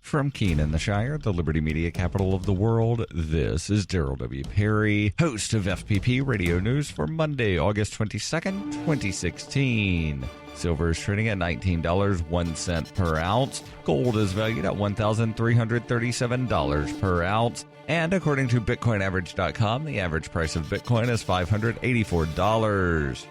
From Keene in the Shire, the Liberty Media capital of the world, this is Daryl W. Perry, host of FPP Radio News for Monday, August 22nd, 2016. Silver is trading at $19.01 per ounce. Gold is valued at $1,337 per ounce. And according to BitcoinAverage.com, the average price of Bitcoin is $584.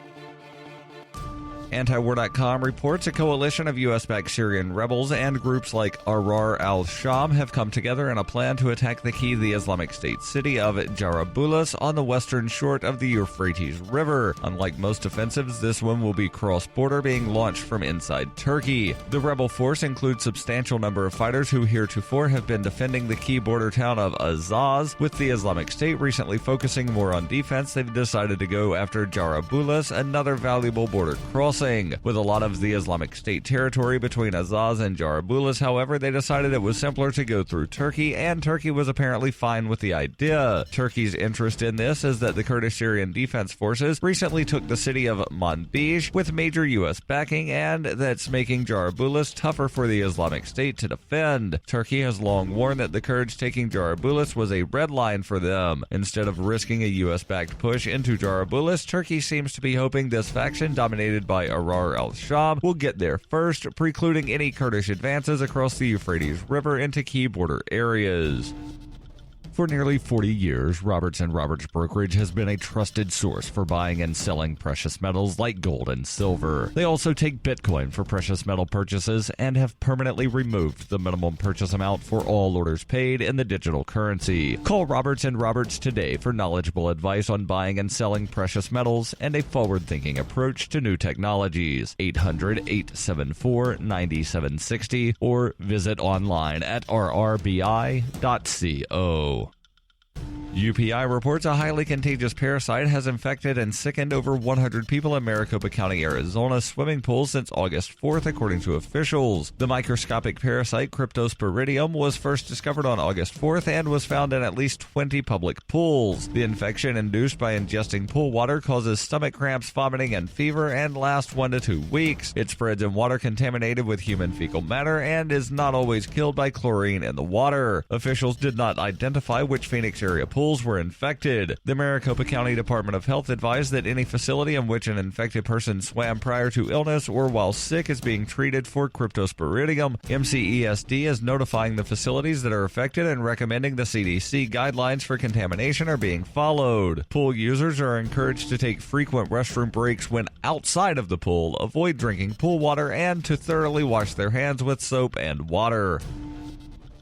Antiwar.com reports a coalition of U.S.-backed Syrian rebels and groups like Ahrar al-Sham have come together in a plan to attack the key to the Islamic State city of Jarabulus on the western shore of the Euphrates River. Unlike most offensives, this one will be cross-border, being launched from inside Turkey. The rebel force includes a substantial number of fighters who heretofore have been defending the key border town of Azaz. With the Islamic State recently focusing more on defense, they've decided to go after Jarabulus, another valuable border crossing. With a lot of the Islamic State territory between Azaz and Jarabulus, however, they decided it was simpler to go through Turkey, and Turkey was apparently fine with the idea. Turkey's interest in this is that the Kurdish Syrian Defense Forces recently took the city of Manbij with major U.S. backing, and that's making Jarabulus tougher for the Islamic State to defend. Turkey has long warned that the Kurds taking Jarabulus was a red line for them. Instead of risking a U.S.-backed push into Jarabulus, Turkey seems to be hoping this faction, dominated by Ahrar al-Sham, will get there first, precluding any Kurdish advances across the Euphrates River into key border areas. For nearly 40 years, Roberts & Roberts Brokerage has been a trusted source for buying and selling precious metals like gold and silver. They also take Bitcoin for precious metal purchases and have permanently removed the minimum purchase amount for all orders paid in the digital currency. Call Roberts & Roberts today for knowledgeable advice on buying and selling precious metals and a forward-thinking approach to new technologies. 800-874-9760 or visit online at rrbi.co. UPI reports a highly contagious parasite has infected and sickened over 100 people in Maricopa County, Arizona swimming pools since August 4th, according to officials. The microscopic parasite Cryptosporidium was first discovered on August 4th and was found in at least 20 public pools. The infection, induced by ingesting pool water, causes stomach cramps, vomiting, and fever and lasts 1 to 2 weeks. It spreads in water contaminated with human fecal matter and is not always killed by chlorine in the water. Officials did not identify which Phoenix area pools were infected. The Maricopa County Department of Health advised that any facility in which an infected person swam prior to illness or while sick is being treated for Cryptosporidium. MCESD is notifying the facilities that are affected and recommending the CDC guidelines for contamination are being followed. Pool users are encouraged to take frequent restroom breaks when outside of the pool, avoid drinking pool water, and to thoroughly wash their hands with soap and water.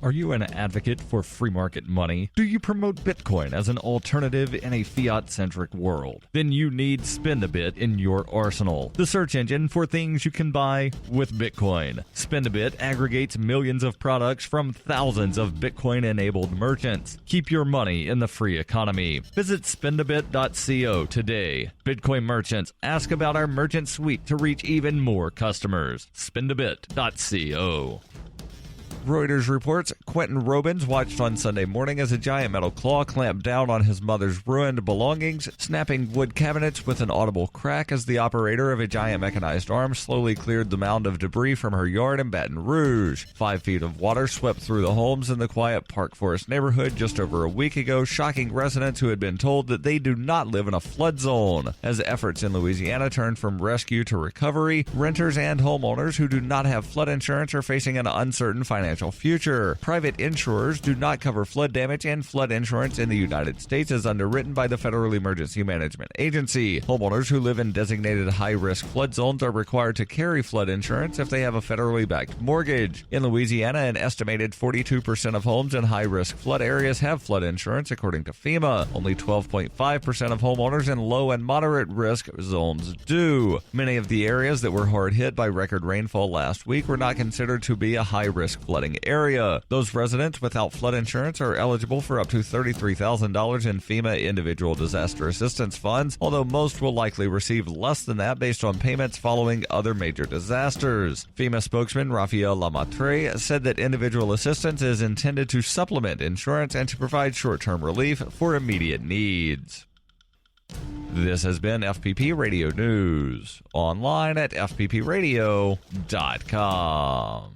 Are you an advocate for free market money? Do you promote Bitcoin as an alternative in a fiat-centric world? Then you need SpendAbit in your arsenal, the search engine for things you can buy with Bitcoin. SpendAbit aggregates millions of products from thousands of Bitcoin-enabled merchants. Keep your money in the free economy. Visit spendabit.co today. Bitcoin merchants, ask about our merchant suite to reach even more customers. Spendabit.co. Reuters reports Quentin Robins watched on Sunday morning as a giant metal claw clamped down on his mother's ruined belongings, snapping wood cabinets with an audible crack as the operator of a giant mechanized arm slowly cleared the mound of debris from her yard in Baton Rouge. 5 feet of water swept through the homes in the quiet Park Forest neighborhood just over a week ago, shocking residents who had been told that they do not live in a flood zone. As efforts in Louisiana turned from rescue to recovery, renters and homeowners who do not have flood insurance are facing an uncertain financial future. Private insurers do not cover flood damage, and flood insurance in the United States is underwritten by the Federal Emergency Management Agency. Homeowners who live in designated high-risk flood zones are required to carry flood insurance if they have a federally backed mortgage. In Louisiana, an estimated 42% of homes in high-risk flood areas have flood insurance, according to FEMA. Only 12.5% of homeowners in low and moderate risk zones do. Many of the areas that were hard hit by record rainfall last week were not considered to be a high-risk flooding area. Those residents without flood insurance are eligible for up to $33,000 in FEMA individual disaster assistance funds, although most will likely receive less than that based on payments following other major disasters. FEMA spokesman Rafael Lamatre said that individual assistance is intended to supplement insurance and to provide short-term relief for immediate needs. This has been FPP Radio News, online at fppradio.com.